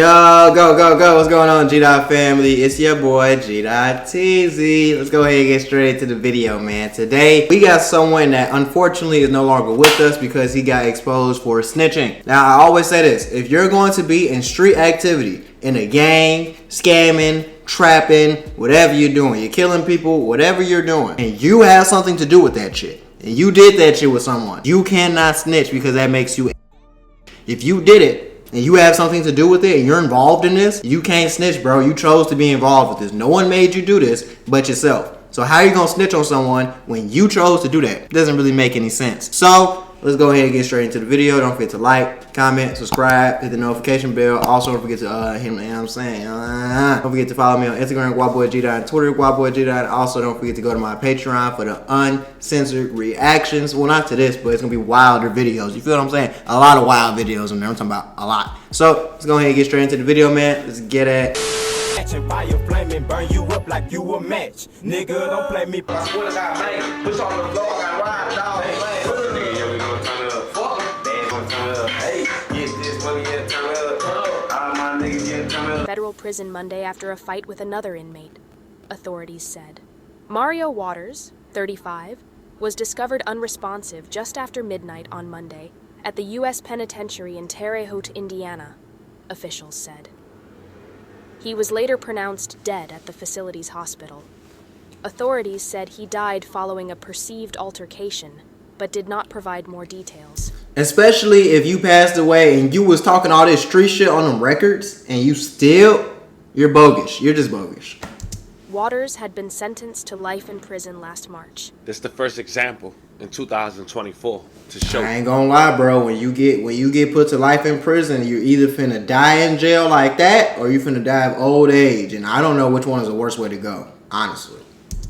Yo, go. What's going on, G-Dot family? It's your boy, G-Dot TZ. Let's go ahead and get straight into the video, man. Today, we got someone that unfortunately is no longer with us because he got exposed for snitching. Now, I always say this. If you're going to be in street activity, in a gang, scamming, trapping, whatever you're doing, you're killing people, whatever you're doing, and you have something to do with that shit, and you did that shit with someone, you cannot snitch because that makes you. If you did it, and you have something to do with it, and you're involved in this, you can't snitch, bro. You chose to be involved with this. No one made you do this but yourself. So how are you gonna snitch on someone when you chose to do that? It doesn't really make any sense. So let's go ahead and get straight into the video. Don't forget to like, comment, subscribe, hit the notification bell. Also, don't forget to hit me, you know what I'm saying? Don't forget to follow me on Instagram, GuapBoyGDot, and Twitter, GuapBoyGDot. Also, don't forget to go to my Patreon for the uncensored reactions. Well, not to this, but it's gonna be wilder videos. You feel what I'm saying? A lot of wild videos in there. I'm talking about a lot. So let's go ahead and get straight into the video, man. Let's get it. Fire flame and burn you up like you a match. Nigga, don't play me. I swear to God, man. Push on the floor, I got ride, dog. Nigga, yeah, we gonna turn it up. Fuck. They gonna turn it up. Hey, get this money, yeah, turn it up. All my niggas, yeah, turn it up. Federal prison Monday after a fight with another inmate, authorities said. Mario Waters, 35, was discovered unresponsive just after midnight on Monday at the U.S. Penitentiary in Terre Haute, Indiana, officials said. He was later pronounced dead at the facility's hospital. Authorities said he died following a perceived altercation, but did not provide more details. Especially if you passed away and you was talking all this street shit on them records and you're bogus. You're just bogus. Waters had been sentenced to life in prison last March. This is the first example in 2024 to show. I ain't gonna lie, bro. When you get put to life in prison, you're either finna die in jail like that, or you finna die of old age. And I don't know which one is the worst way to go, honestly.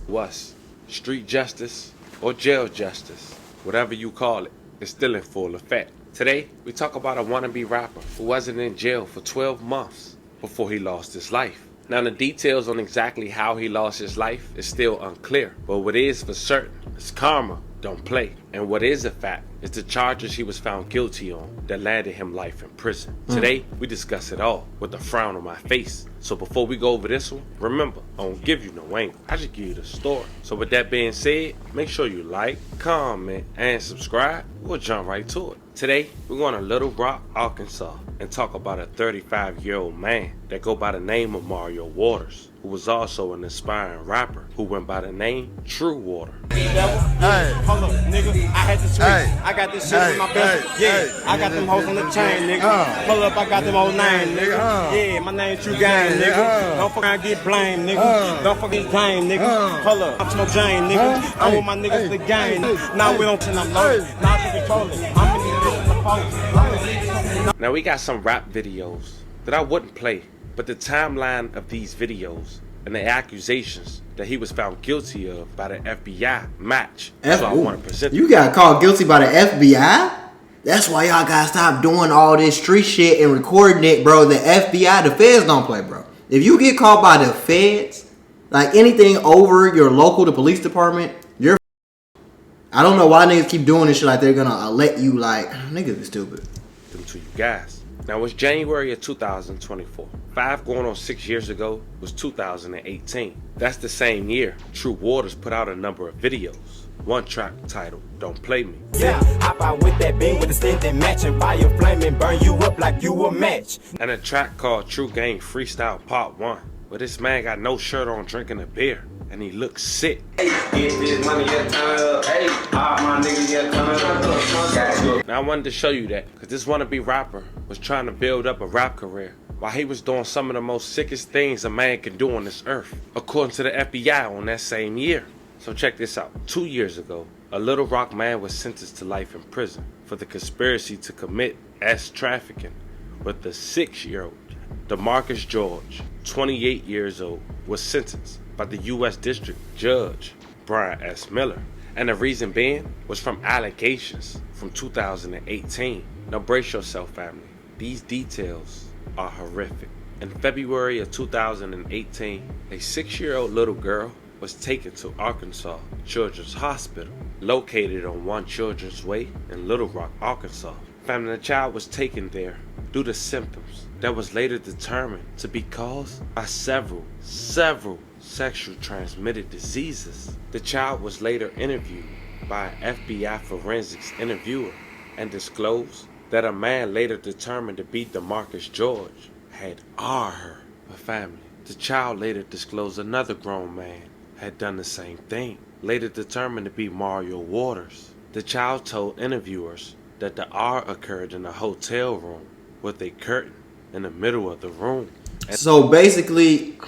Was street justice or jail justice, whatever you call it, is still in full effect. Today, we talk about a wannabe rapper who wasn't in jail for 12 months before he lost his life. Now, the details on exactly how he lost his life is still unclear, but what is for certain is karma don't play. And what is a fact is the charges he was found guilty on that landed him life in prison. Today, we discuss it all with a frown on my face. So before we go over this one, remember, I don't give you no angle. I just give you the story. So with that being said, make sure you like, comment, and subscribe. We'll jump right to it. Today, we're going to Little Rock, Arkansas, and talk about a 35-year-old man that go by the name of Mario Waters, who was also an aspiring rapper who went by the name True Water. Hey, hold up, nigga. I had the switch. I got this shit with my best. Yeah, I got them hoes on the chain, nigga. Pull up, I got them old name, nigga. Yeah, my name True Gang, nigga. Don't fuck around, get blamed, nigga. Don't fuck get blamed, nigga. Pull up, I'm Smoke Jane, nigga. I'm with my niggas the gang. Now we don't I'm loaded. Now I can control it. I'm in the post. Now we got some rap videos that I wouldn't play, but the timeline of these videos and the accusations that he was found guilty of by the FBI match. So I want to present. You got caught guilty by the FBI? That's why y'all gotta stop doing all this street shit and recording it, bro. The FBI, the feds don't play, bro. If you get caught by the feds, like anything over your local, the police department, you're. I don't know why niggas keep doing this shit like they're gonna let you like, niggas is stupid. Them to you guys. Now it's January of 2024. 5 going on 6 years ago was 2018. That's the same year True Waters put out a number of videos. One track titled Don't Play Me. Yeah, hop out with that beam with a stick that match and fire flame and burn you up like you a match. And a track called True Gang Freestyle Part 1, where this man got no shirt on drinking a beer and he looks sick. Hey, get this money, yeah, turn it up. Hey, all my niggas, yeah, turn it up. Now I wanted to show you that because this wannabe rapper was trying to build up a rap career while he was doing some of the most sickest things a man can do on this earth, according to the FBI on that same year. So check this out. 2 years ago, a Little Rock man was sentenced to life in prison for the conspiracy to commit trafficking with the 6-year-old. DeMarcus George, 28 years old, was sentenced by the U.S. District Judge Brian S. Miller. And the reason being was from allegations from 2018. Now brace yourself, family. These details are horrific. In February of 2018, a 6-year-old little girl was taken to Arkansas Children's Hospital, located on One Children's Way in Little Rock, Arkansas. Family, the child was taken there due to symptoms that was later determined to be caused by several sexually transmitted diseases. The child was later interviewed by an FBI forensics interviewer and disclosed that a man later determined to be DeMarcus George had her family. The child later disclosed another grown man had done the same thing, later determined to be Mario Waters. The child told interviewers that the R occurred in a hotel room with a curtain in the middle of the room. So basically,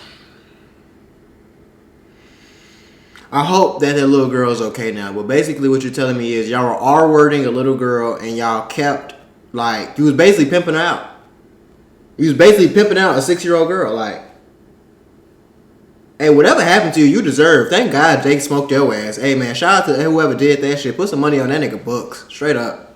I hope that little girl's okay now. But basically what you're telling me is y'all were R-wording a little girl and y'all kept, like, you was basically pimping her out. You was basically pimping out a 6-year-old girl. Like, hey, whatever happened to you, you deserve. Thank God Jake smoked your ass. Hey, man, shout out to whoever did that shit. Put some money on that nigga books. Straight up.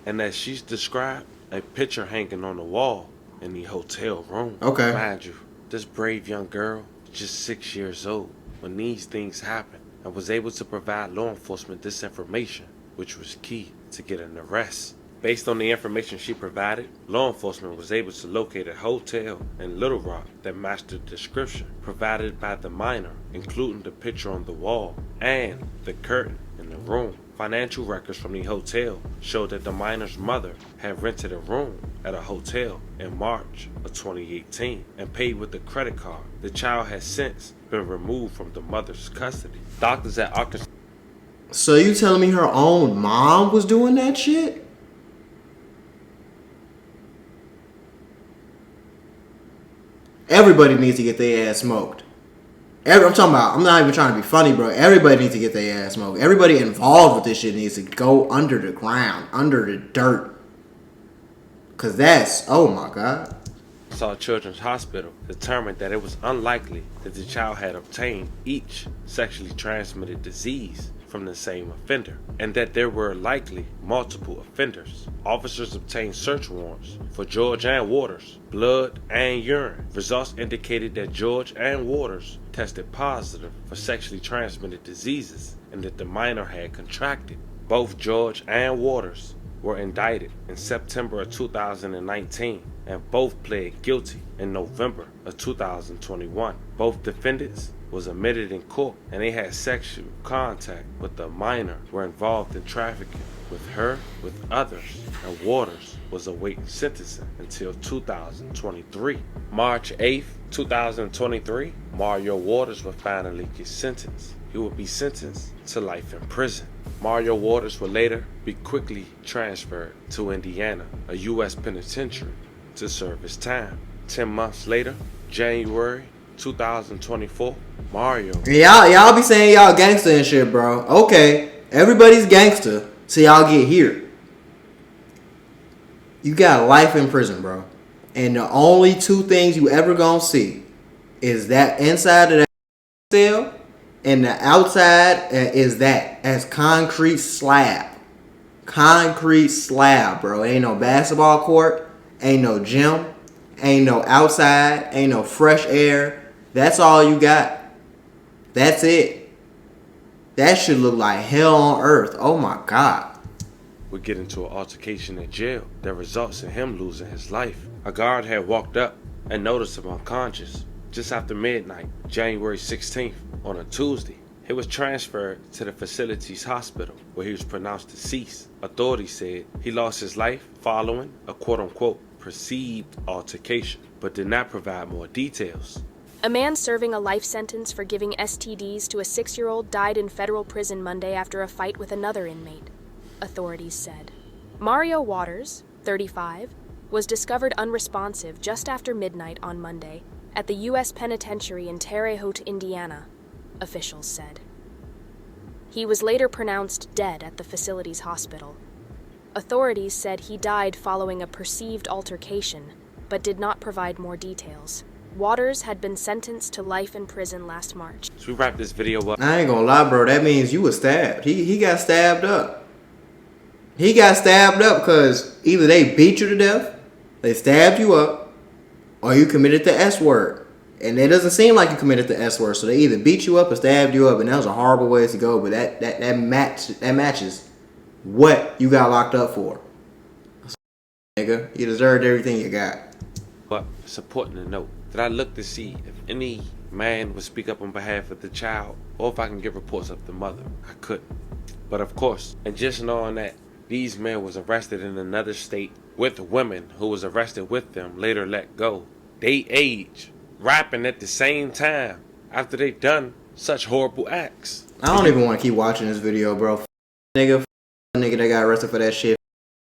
And as she's described, a picture hanging on the wall in the hotel room. Okay. Mind you, this brave young girl, just 6 years old, when these things happened, and was able to provide law enforcement this information, which was key to get an arrest. Based on the information she provided, law enforcement was able to locate a hotel in Little Rock that matched the description provided by the minor, including the picture on the wall and the curtain in the room. Financial records from the hotel showed that the minor's mother had rented a room at a hotel in March of 2018 and paid with a credit card. The child has since been removed from the mother's custody. Doctors at Arkansas. So you telling me her own mom was doing that shit? Everybody needs to get their ass smoked. I'm talking about, I'm not even trying to be funny, bro. Everybody needs to get their ass smoked. Everybody involved with this shit needs to go under the ground, under the dirt. Because that's, oh my God. Children's Hospital determined that it was unlikely that the child had obtained each sexually transmitted disease from the same offender, and that there were likely multiple offenders. Officers obtained search warrants for George and Waters' blood and urine. Results indicated that George and Waters tested positive for sexually transmitted diseases and that the minor had contracted. Both George and Waters were indicted in September of 2019 and both pled guilty in November of 2021. Both defendants was admitted in court and they had sexual contact with the minor, were involved in trafficking with her with others, and Waters was awaiting sentencing until 2023. March 8th, 2023, Mario Waters would finally get sentenced. He would be sentenced to life in prison. Mario Waters would later be quickly transferred to Indiana, a U.S. penitentiary, to serve his time. 10 months later, January 2024, Mario. Y'all be saying y'all gangster and shit, bro. Okay, everybody's gangster till y'all get here. You got life in prison, bro. And the only two things you ever gonna see is that inside of that cell and the outside is that as concrete slab. Concrete slab, bro. Ain't no basketball court, ain't no gym, ain't no outside, ain't no fresh air. That's all you got. That's it. That should look like hell on earth. Oh my God. Would get into an altercation in jail that results in him losing his life. A guard had walked up and noticed him unconscious just after midnight, January 16th, on a Tuesday. He was transferred to the facility's hospital where he was pronounced deceased. Authorities said he lost his life following a quote-unquote perceived altercation, but did not provide more details. A man serving a life sentence for giving STDs to a 6-year-old died in federal prison Monday after a fight with another inmate, authorities said. Mario Waters, 35, was discovered unresponsive just after midnight on Monday at the U.S. Penitentiary in Terre Haute, Indiana, officials said. He was later pronounced dead at the facility's hospital. Authorities said he died following a perceived altercation, but did not provide more details. Waters had been sentenced to life in prison last March. So we wrap this video up. I ain't gonna lie, bro. That means you was stabbed. He got stabbed up. He got stabbed up because either they beat you to death, they stabbed you up, or you committed the S word. And it doesn't seem like you committed the S word, so they either beat you up or stabbed you up, and that was a horrible way to go. But that matches what you got locked up for. nigga. You deserved everything you got. But it's important to note that I looked to see if any man would speak up on behalf of the child or if I can get reports of the mother. I couldn't. But of course, and just knowing that these men was arrested in another state with women who was arrested with them later let go, they age, rapping at the same time after they done such horrible acts. I don't even want to keep watching this video, bro. Nigga that got arrested for that shit,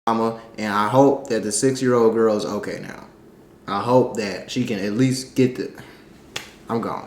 mama. And I hope that the 6-year-old girl is okay now. I hope that she can at least get the... I'm gone.